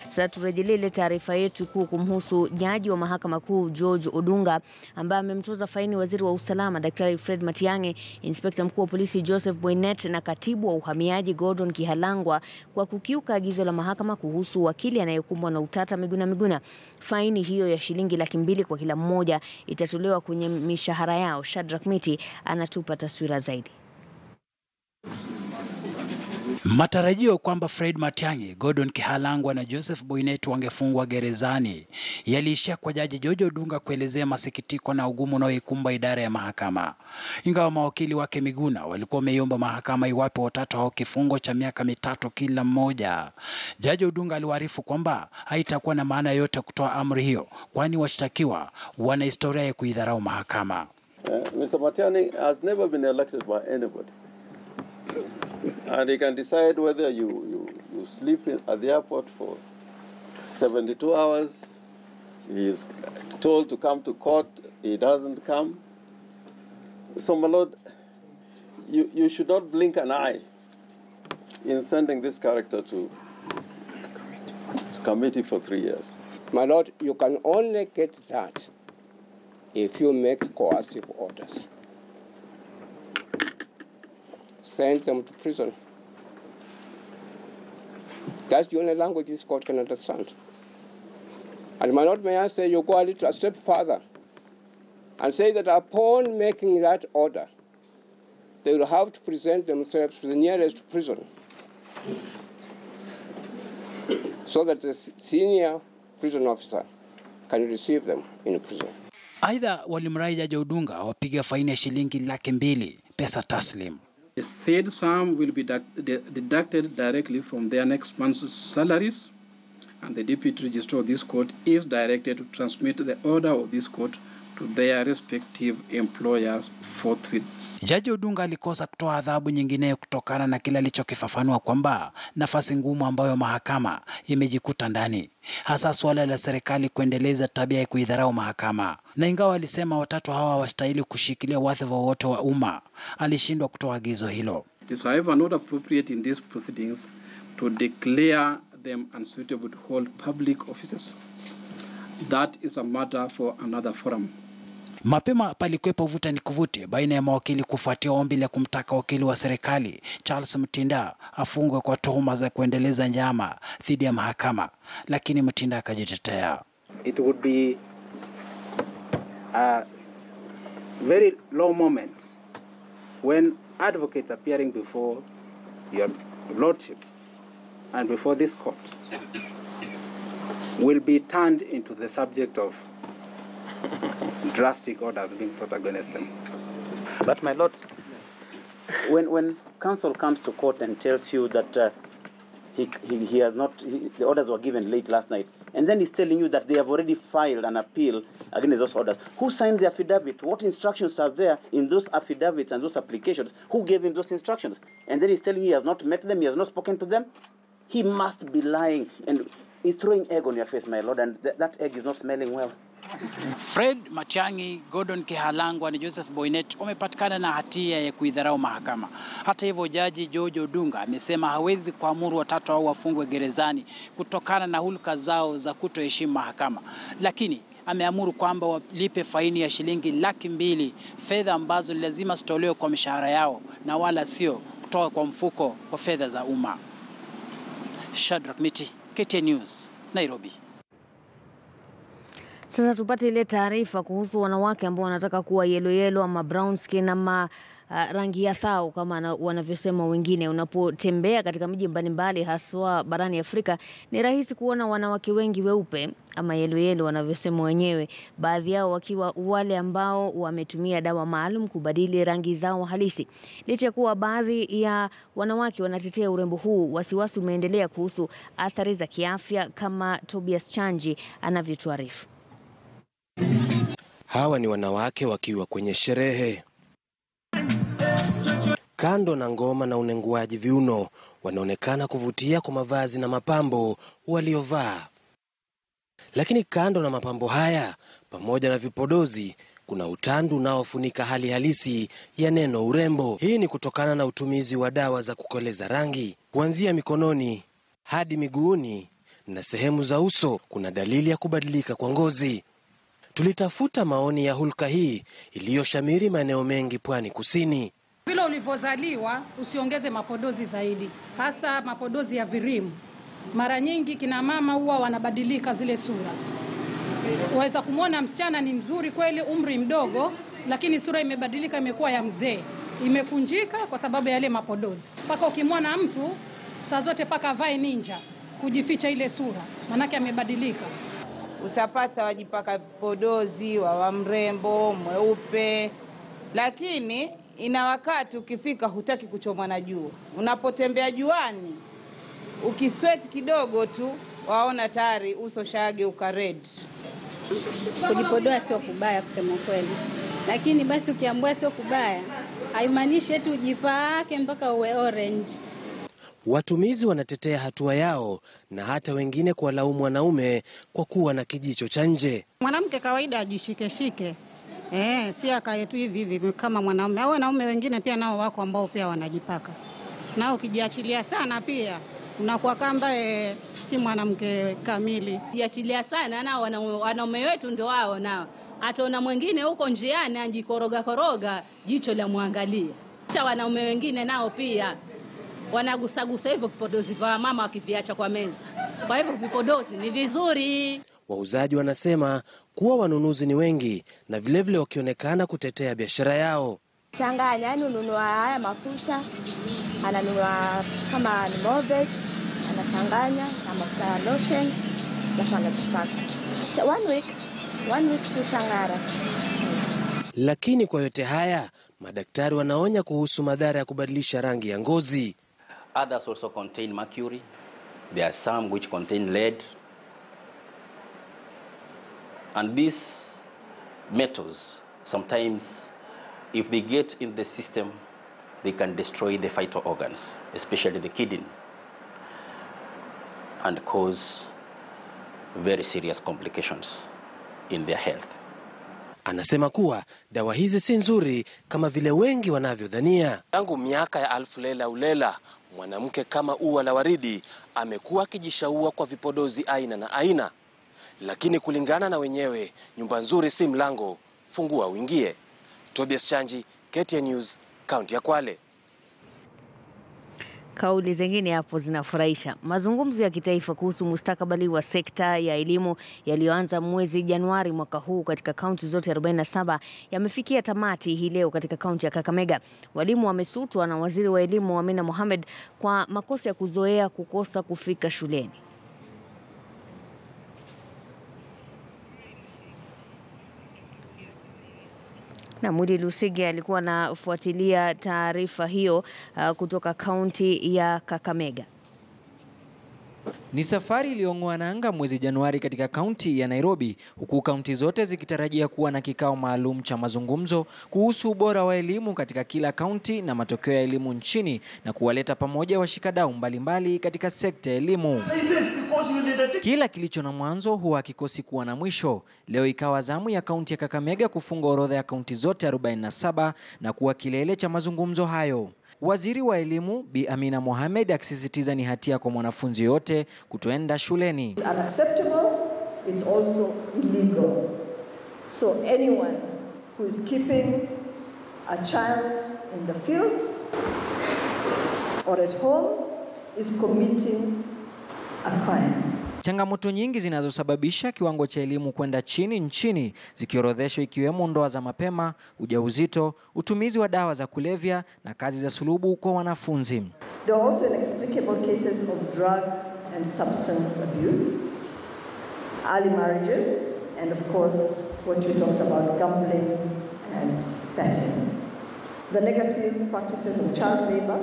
Sasa turejelee ile taarifa yetu kuu kumhusu jaji wa mahakama kuu George Odunga ambaye amemtoza faini waziri wa usalama Daktari Fred Matiang'i, inspekta mkuu wa polisi Joseph Boynet na katibu wa uhamiaji Gordon Kihalangwa kwa kukiuka agizo la mahakama kuhusu wakili anayekumbwa na utata Miguna. Faini hiyo ya shilingi 200,000 kwa kila mmoja itatolewa kwenye mishahara yao. Shadrack Miti anatupa taswira zaidi. Matarajio kwamba Fred Matiang'i, Gordon Kihalangwa na Joseph Boynet wangefungwa gerezani yaliishia kwa jaji George Odunga kuelezea masikitiko na ugumu unaoikumba idara ya mahakama. Ingawa mawakili wake Miguna walikuwa wameiomba mahakama iwape watatu hao kifungo cha miaka 3 kila mmoja, jaji Odunga aliwaarifu kwamba haitakuwa na maana yote kutoa amri hiyo, kwani washtakiwa wana historia ya kuidharau mahakama. Mr. Matiang'i has never been elected by anybody. And he can decide whether you sleep at the airport for 72 hours. He is told to come to court. He doesn't come. So, my lord, you should not blink an eye in sending this character to committee for 3 years. My lord, you can only get that if you make coercive orders. Send them to prison. That's the only language this court can understand. And my lord, may I say, you go a little step further and say that upon making that order, they will have to present themselves to the nearest prison so that the senior prison officer can receive them in prison. Aidha, walimrai jaji Odunga wapiga faini ya shilingi 200,000 pesa taslim. The said sum will be deducted directly from their next month's salaries, and the Deputy Registrar of this court is directed to transmit the order of this court to their respective employers forthwith. Jaji Odunga alikosa kutoa adhabu nyingine kutokana na kile alichokifafanua kwamba nafasi ngumu ambayo mahakama imejikuta ndani, hasa swala la serikali kuendeleza tabia ya kuidharau mahakama. Na ingawa alisema watatu hawa hawastahili kushikilia wadhifa wote wa umma, alishindwa kutoa agizo hilo. It is however not appropriate in these proceedings to declare them unsuitable to hold public offices. That is a matter for another forum. Mapema palikuwepo vuta ni kuvute baina ya mawakili kufuatia ombi la kumtaka wakili wa serikali Charles Mutinda afungwe kwa tuhuma za kuendeleza njama dhidi ya mahakama, lakini Mutinda akajitetea. It would be a very low moment when advocates appearing before your lordships and before this court will be turned into the subject of drastic orders being sought against them. But my lord, when counsel comes to court and tells you that he has not, the orders were given late last night, and then he's telling you that they have already filed an appeal against those orders, who signed the affidavit? What instructions are there in those affidavits and those applications? Who gave him those instructions? And then he's telling you he has not met them, he has not spoken to them? He must be lying, and he's throwing egg on your face, my lord, and that egg is not smelling well. Fred Matiang'i, Gordon Kihalangwa na Joseph Boynet wamepatikana na hatia ya kuidharau mahakama. Hata hivyo, jaji George Odunga amesema hawezi kuamuru watatu hao wafungwe gerezani kutokana na hulka zao za kutoheshimu mahakama, lakini ameamuru kwamba walipe faini ya shilingi 200,000, fedha ambazo lazima zitolewe kwa mishahara yao na wala sio kutoka kwa mfuko wa fedha za umma. Shadrack Miti, KTN News, Nairobi. Sasa tupate ile taarifa kuhusu wanawake ambao wanataka kuwa yellow ama brown skin ama rangi ya thao kama wanavyosema wengine. Unapotembea katika miji mbalimbali haswa barani Afrika, ni rahisi kuona wanawake wengi weupe ama yellow wanavyosema wenyewe, baadhi yao wakiwa wale ambao wametumia dawa maalum kubadili rangi zao halisi. Licha kuwa baadhi ya wanawake wanatetea urembo huu, wasiwasi umeendelea kuhusu athari za kiafya, kama Tobias Chanji anavyotuarifu. Hawa ni wanawake wakiwa kwenye sherehe. Kando na ngoma na unenguaji viuno, wanaonekana kuvutia kwa mavazi na mapambo waliovaa. Lakini kando na mapambo haya, pamoja na vipodozi, kuna utandu unaofunika hali halisi ya neno urembo. Hii ni kutokana na utumizi wa dawa za kukoleza rangi, kuanzia mikononi hadi miguuni na sehemu za uso kuna dalili ya kubadilika kwa ngozi. Tulitafuta maoni ya hulka hii iliyoshamiri maeneo mengi pwani kusini. Vile ulivyozaliwa usiongeze mapodozi zaidi, hasa mapodozi ya virimu. Mara nyingi kina mama huwa wanabadilika zile sura. Waweza kumwona msichana ni mzuri kweli, umri mdogo, lakini sura imebadilika, imekuwa ya mzee, imekunjika kwa sababu ya yale mapodozi. Paka ukimwona mtu saa zote paka vae ninja kujificha ile sura, manake amebadilika. Utapata wajipaka podozi, wa mrembo, mweupe, lakini ina wakati ukifika hutaki kuchomwa na jua. Unapotembea juani, ukisweat kidogo tu, waona tayari uso shageuka red. Kujipodoa sio kubaya kusema kweli, lakini basi ukiambiwa sio kubaya, haimaanishi eti ujipake mpaka uwe orange. Watumizi wanatetea hatua yao na hata wengine kuwalaumu wanaume kwa kuwa na kijicho cha nje. Mwanamke kawaida ajishike-shike. Si akae tu hivi kama mwanaume. Au wanaume wengine pia nao wako ambao pia wanajipaka. Nao ukijiachilia sana pia unakuwa kamba si mwanamke kamili. Jiachilia sana nao wanaume wetu ndio wao nao. Ataona mwingine huko njiani anjikoroga jicho la muangalia. Hata wanaume wengine nao pia wanagusagusa hivyo vipodozi vya mama wakiviacha kwa meza. Kwa hivyo vipodozi ni vizuri. Wauzaji wanasema kuwa wanunuzi ni wengi na vilevile wakionekana kutetea biashara yao. Changanya, yani ununua haya mafuta, ananunua kama ni Morbid, anachanganya na mafuta lotion, na anajipaka. One week to shangara. Lakini kwa yote haya, madaktari wanaonya kuhusu madhara ya kubadilisha rangi ya ngozi. Others also contain mercury. There are some which contain lead. And these metals, sometimes, if they get in the system, they can destroy the vital organs, especially the kidney, and cause very serious complications in their health. Anasema kuwa dawa hizi si nzuri kama vile wengi wanavyodhania. Tangu miaka ya alfu lela ulela, mwanamke kama ua la waridi amekuwa akijishaua kwa vipodozi aina na aina. Lakini kulingana na wenyewe, nyumba nzuri si mlango, fungua uingie. Tobias Chanji, KTN News, kaunti ya Kwale. Kauli zingine hapo zinafurahisha. Mazungumzo ya kitaifa kuhusu mustakabali wa sekta ya elimu yaliyoanza mwezi Januari mwaka huu katika kaunti zote 47 yamefikia tamati hii leo katika kaunti ya Kakamega. Walimu wamesutwa na waziri wa elimu Amina Mohamed kwa makosa ya kuzoea kukosa kufika shuleni. Na Mwili Lusige alikuwa anafuatilia taarifa hiyo kutoka kaunti ya Kakamega. Ni safari iliyong'oa nanga mwezi Januari katika kaunti ya Nairobi, huku kaunti zote zikitarajia kuwa na kikao maalum cha mazungumzo kuhusu ubora wa elimu katika kila kaunti na matokeo ya elimu nchini na kuwaleta pamoja washikadau mbalimbali katika sekta ya elimu. Kila kilicho na mwanzo huwa kikosi kuwa na mwisho. Leo ikawa zamu ya kaunti ya Kakamega kufunga orodha ya kaunti zote 47 na kuwa kilele cha mazungumzo hayo. Waziri wa elimu Bi Amina Mohamed akisisitiza ni hatia kwa mwanafunzi yote kutoenda shuleni. It's unacceptable, it's also illegal. So anyone who is keeping a child in the fields or at home is committing a crime. Changamoto nyingi zinazosababisha kiwango cha elimu kwenda chini nchini zikiorodheshwa ikiwemo ndoa za mapema, ujauzito, utumizi wa dawa za kulevya na kazi za sulubu kwa wanafunzi. There are also inexplicable cases of drug and substance abuse, early marriages, and of course what you talked about, gambling and betting. The negative practices of child labor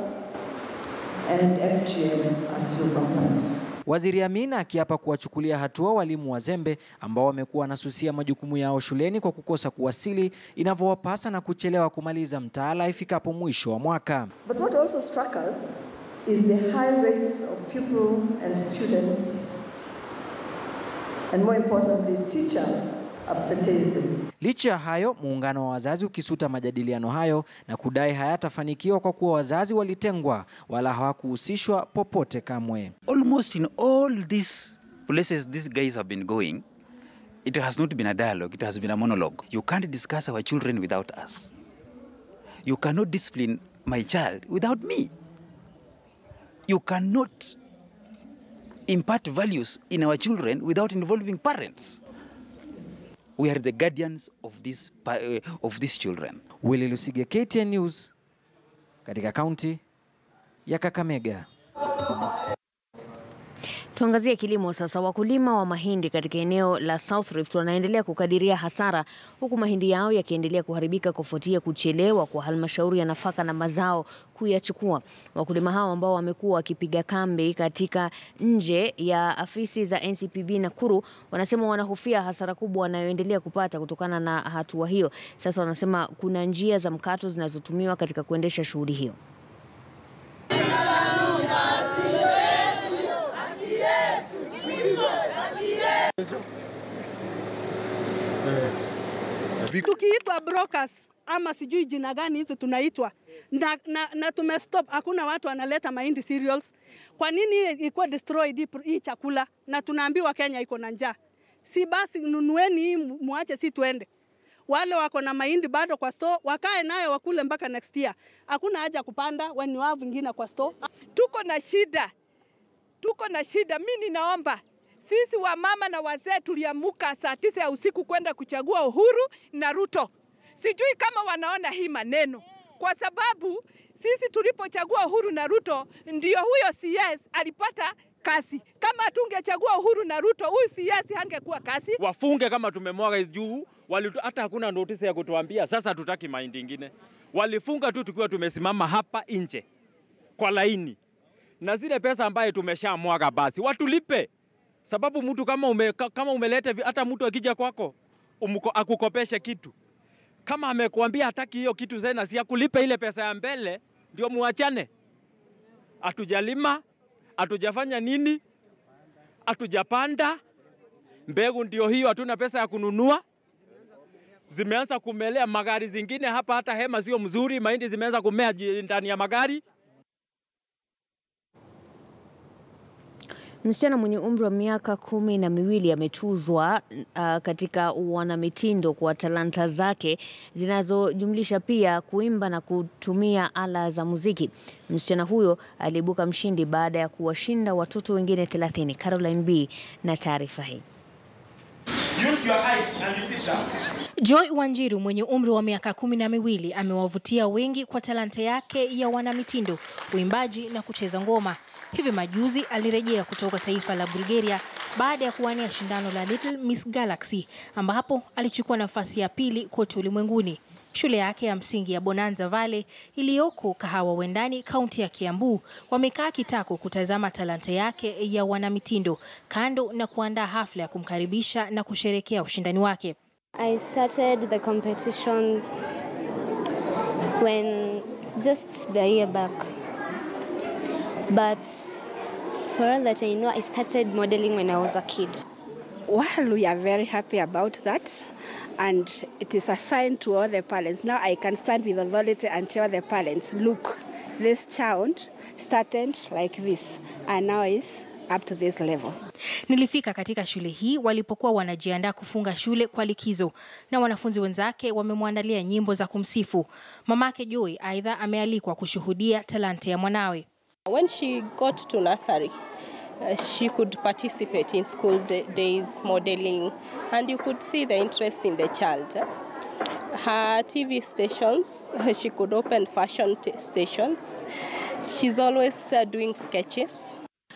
and FGM are still rampant. Waziri Amina akiapa kuwachukulia hatua walimu wazembe ambao wamekuwa wanasusia majukumu yao shuleni kwa kukosa kuwasili inavyowapasa na kuchelewa kumaliza mtaala ifikapo mwisho wa mwaka. But what also struck us is the high rates of pupil and students, and more importantly teacher absenteeism. Licha ya hayo, muungano wa wazazi ukisuta majadiliano hayo na kudai hayatafanikiwa kwa kuwa wazazi walitengwa wala hawakuhusishwa popote kamwe. Almost in all these places these guys have been going, it has not been a dialogue, it has been a monologue. You can't discuss our children without us. You cannot discipline my child without me. You cannot impart values in our children without involving parents. We are the guardians of these children. Willy Lusige, KTN News, katika kaunti ya Kakamega. Tuangazie kilimo sasa. Wakulima wa mahindi katika eneo la South Rift wanaendelea kukadiria hasara, huku mahindi yao yakiendelea kuharibika kufuatia kuchelewa kwa halmashauri ya nafaka na mazao kuyachukua. Wakulima hao ambao wamekuwa wakipiga kambi katika nje ya afisi za NCPB Nakuru wanasema wanahofia hasara kubwa wanayoendelea kupata kutokana na hatua hiyo. Sasa wanasema kuna njia za mkato zinazotumiwa katika kuendesha shughuli hiyo. Tukiitwa brokers ama sijui jina gani hizo tunaitwa na tumestop, hakuna watu wanaleta mahindi cereals. Kwa nini iko destroyed hii chakula na tunaambiwa Kenya iko na njaa? Si basi nunueni muache si tuende. Wale wako na mahindi bado kwa store wakae nayo wakule mpaka next year. Hakuna haja kupanda when you have vingine kwa store. Tuko na shida. Mimi ninaomba sisi wa mama na wazee tuliamuka saa 9 ya usiku kwenda kuchagua Uhuru na Ruto. Sijui kama wanaona hii maneno. Kwa sababu sisi tulipochagua Uhuru na Ruto ndio huyo CS alipata kazi. Kama tungechagua Uhuru na Ruto huyu CS hangekuwa kazi. Wafunge kama tumemwaga juu, hata hakuna notice ya kutuambia sasa hatutaki mahindi ingine. Walifunga tu tukiwa tumesimama hapa nje kwa laini. Na zile pesa ambaye tumeshamwaga basi watulipe. Sababu mtu kama umeleta hata mtu akija kwako akukopeshe kitu. Kama amekuambia hataki hiyo kitu tena si akulipe ile pesa ya mbele ndio muachane. Hatujalima, hatujafanya nini? Hatujapanda. Mbegu ndio hiyo hatuna pesa ya kununua. Zimeanza kumelea magari zingine hapa hata hema sio mzuri, mahindi zimeanza kumea ndani ya magari. Msichana mwenye umri wa miaka 12 ametuzwa katika wanamitindo kwa talanta zake zinazojumlisha pia kuimba na kutumia ala za muziki. Msichana huyo aliibuka mshindi baada ya kuwashinda watoto wengine 30. Caroline B na taarifa hii. Joy Wanjiru mwenye umri wa miaka 12 amewavutia wengi kwa talanta yake ya wanamitindo, uimbaji na kucheza ngoma. Hivi majuzi alirejea kutoka taifa la Bulgaria baada ya kuwania shindano la Little Miss Galaxy ambapo alichukua nafasi ya 2 kote ulimwenguni. Shule yake ya msingi ya Bonanza Valley iliyoko Kahawa Wendani, kaunti ya Kiambu, wamekaa kitako kutazama talanta yake ya wanamitindo kando na kuandaa hafla ya kumkaribisha na kusherekea ushindani wake. I started the competitions when just the year back. But for all that I know, I started modeling when I was a kid. Well, we are very happy about that. And it is a sign to all the parents. Now I can stand with authority and tell the parents, look, this child started like this and now is up to this level. Nilifika katika shule hii walipokuwa wanajiandaa kufunga shule kwa likizo na wanafunzi wenzake wamemwandalia nyimbo za kumsifu. Mamake Joy aidha amealikwa kushuhudia talanta ya mwanawe. When she got to nursery, she could participate in school days, modeling, and you could see the interest in the child. Her TV stations, she could open fashion stations. She's always doing sketches.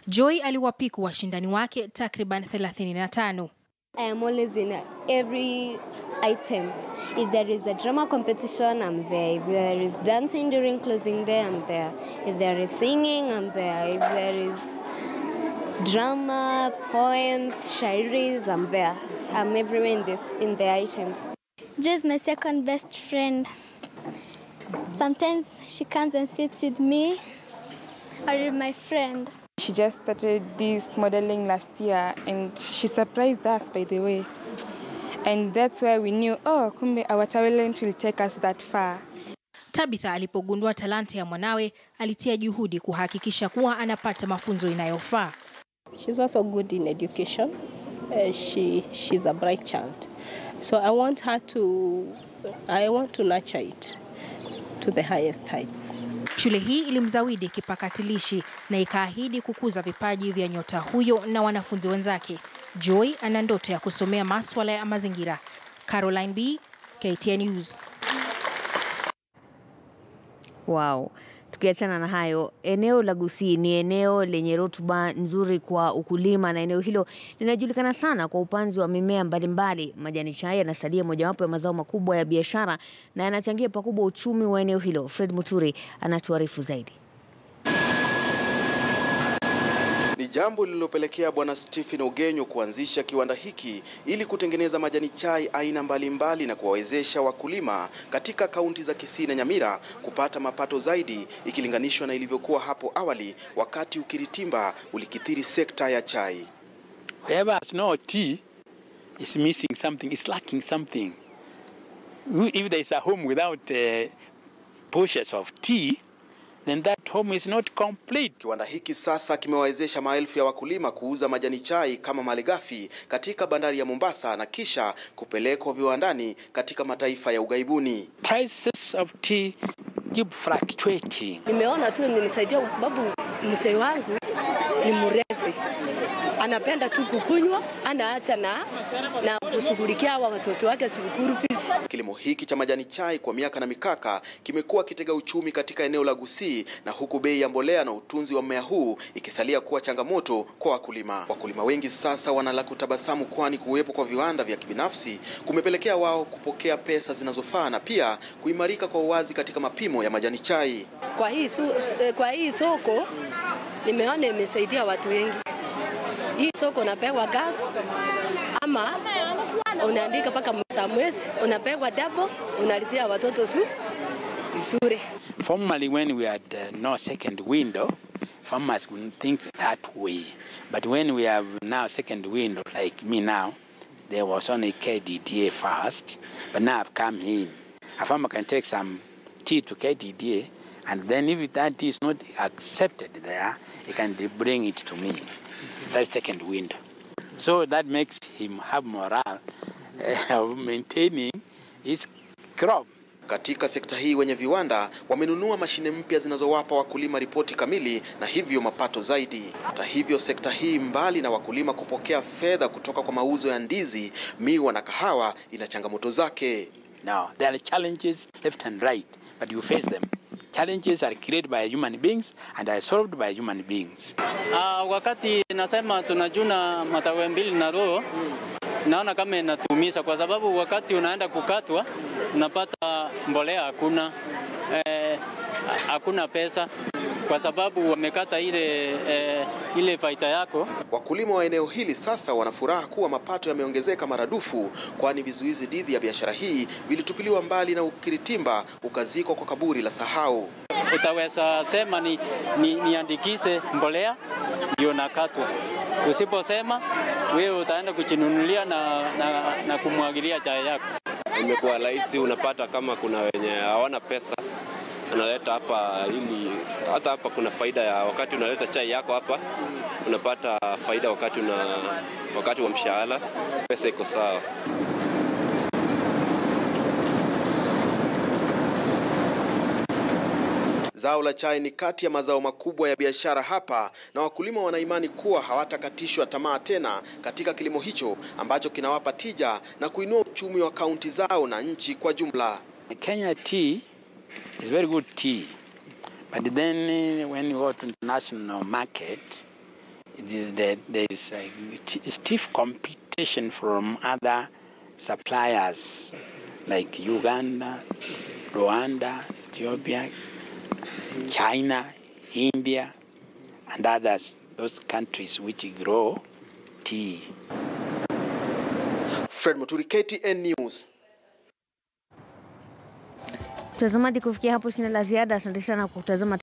Joy aliwapiku washindani wake takriban 35. I am always in every item. If there is a drama competition, I'm there. If there is dancing during closing day, I'm there. If there is singing, I'm there. If there is drama, poems, shairis, I'm there. I'm everywhere in the items. Joy is my second best friend. Sometimes she comes and sits with me or with my friend. She just started this modeling last year and she surprised us, by the way. And that's why we knew, oh, kumbe our talent will take us that far. Tabitha alipogundua talanta ya mwanawe alitia juhudi kuhakikisha kuwa anapata mafunzo inayofaa. She's also good in education. She's a bright child. So I want to nurture it to the highest heights. Shule hii ilimzawidi kipakatilishi na ikaahidi kukuza vipaji vya nyota huyo na wanafunzi wenzake. Joy ana ndoto ya kusomea masuala ya mazingira. Caroline B, KTN News. Wow. Tukiachana na hayo, eneo la Gusii ni eneo lenye rutuba nzuri kwa ukulima na eneo hilo linajulikana sana kwa upanzi wa mimea mbalimbali. Majani chai yanasalia mojawapo ya mazao makubwa ya biashara na yanachangia pakubwa uchumi wa eneo hilo. Fred Muturi anatuarifu zaidi. Ni jambo lililopelekea Bwana Stephen Ogenyo kuanzisha kiwanda hiki ili kutengeneza majani chai aina mbalimbali na kuwawezesha wakulima katika kaunti za Kisii na Nyamira kupata mapato zaidi ikilinganishwa na ilivyokuwa hapo awali wakati ukiritimba ulikithiri sekta ya chai. Wherever no tea is missing something, is lacking something. If there is a home without portions of tea, then that home is not complete. Kiwanda hiki sasa kimewawezesha maelfu ya wakulima kuuza majani chai kama malighafi katika bandari ya Mombasa na kisha kupelekwa viwandani katika mataifa ya ughaibuni. Prices of tea keep fluctuating. Nimeona tu ninisaidia kwa sababu mzee wangu ni mrefu. Anapenda tu kukunywa, anaacha na kushughulikia watoto wake sikuru fees. Kilimo hiki cha majani chai kwa miaka na mikaka kimekuwa kitega uchumi katika eneo la Gusii, na huku bei ya mbolea na utunzi wa mmea huu ikisalia kuwa changamoto kwa wakulima. Wakulima wengi sasa wanala kutabasamu, kwani kuwepo kwa viwanda vya kibinafsi kumepelekea wao kupokea pesa zinazofaa na pia kuimarika kwa uwazi katika mapimo ya majani chai. Kwa hii soko nimeona imesaidia watu wengi. Hii soko unapewa gas ama unaandika paka mwezi, unapewa double, unalipia watoto shule. Formerly when we had no second window, farmers wouldn't think that way. But when we have now second window, like me now, there was only KDDA first, but now I've come in. A farmer can take some tea to KDDA, and then if that is not accepted there, he can bring it to me. That's second window. So that makes him have morale of maintaining his crop. Katika sekta hii wenye viwanda wamenunua mashine mpya zinazowapa wakulima ripoti kamili na hivyo mapato zaidi. Hata hivyo sekta hii mbali na wakulima kupokea fedha kutoka kwa mauzo ya ndizi, miwa na kahawa ina changamoto zake. Now, there are challenges left and right, but you face them. Challenges are created by human beings and are solved by human beings. Wakati nasema tunajuna matawi mbili na roho, naona kama inatuumiza kwa sababu wakati unaenda kukatwa unapata mbolea hakuna pesa kwa sababu wamekata ile faida yako. Wakulima wa eneo hili sasa wanafuraha kuwa mapato yameongezeka maradufu, kwani vizuizi dhidi ya biashara hii vilitupiliwa mbali na ukiritimba ukazikwa kwa kaburi la sahau. Utaweza sema niandikise mbolea ndio nakatwa. Usiposema wewe utaenda kujinunulia na kumwagilia chai yako. Imekuwa rahisi, unapata kama kuna wenye hawana pesa unaleta hapa, ili hata hapa kuna faida ya wakati unaleta chai yako hapa unapata faida wakati wa mshahara, pesa iko sawa. Zao la chai ni kati ya mazao makubwa ya biashara hapa, na wakulima wanaimani kuwa hawatakatishwa tamaa tena katika kilimo hicho ambacho kinawapa tija na kuinua uchumi wa kaunti zao na nchi kwa jumla. Kenya tea is very good tea, but then when you go to the national market, there is a stiff competition from other suppliers like Uganda, Rwanda, Ethiopia, China, India, and others, those countries which grow tea. Fred Muturi, KTN News. Mtazamaji, kufikia hapo sina la ziada. Asante sana kwa kutazama